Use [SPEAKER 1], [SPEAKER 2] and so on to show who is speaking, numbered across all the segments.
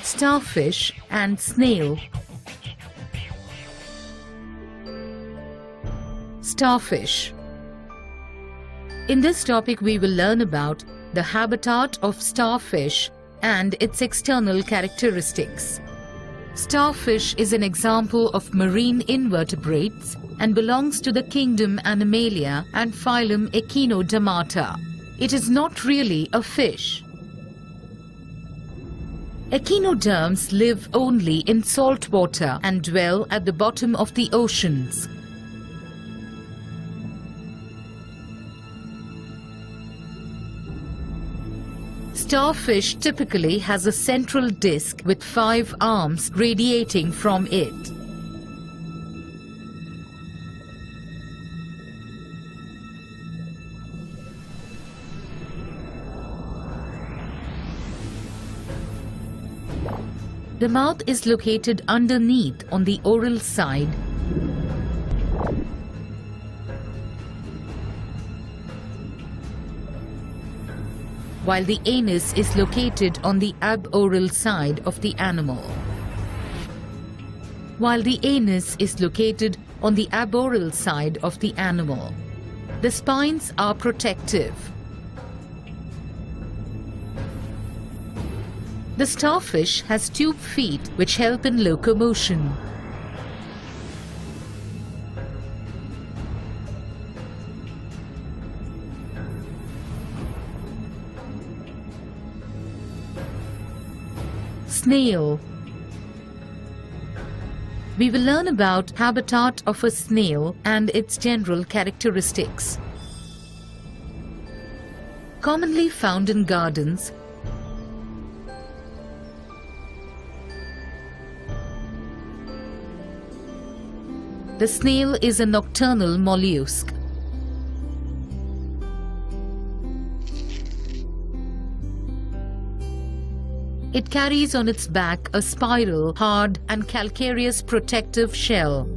[SPEAKER 1] starfish and snail. Starfish. In this topic we will learn about the habitat of starfish and its external characteristics. Starfish is an example of marine invertebrates and belongs to the kingdom Animalia and phylum Echinodermata. It is not really a fish. Echinoderms live only in salt water and dwell at the bottom of the oceans. Starfish typically has a central disc with 5 arms radiating from it. The mouth is located underneath on the oral side, while the anus is located on the aboral side of the animal. The spines are protective. The starfish has tube feet which help in locomotion. Snail. We will learn about habitat of a snail and its general characteristics. Commonly found in gardens, the snail is a nocturnal mollusc. It carries on its back a spiral, hard and calcareous protective shell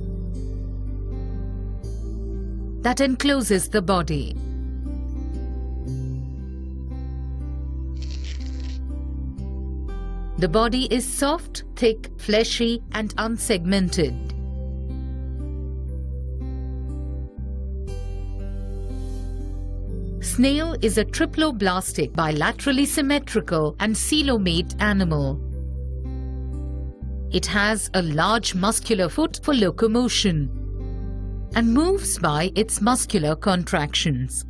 [SPEAKER 1] that encloses the body. The body is soft, thick, fleshy and unsegmented. Snail is a triploblastic, bilaterally symmetrical and coelomate animal. It has a large muscular foot for locomotion and moves by its muscular contractions.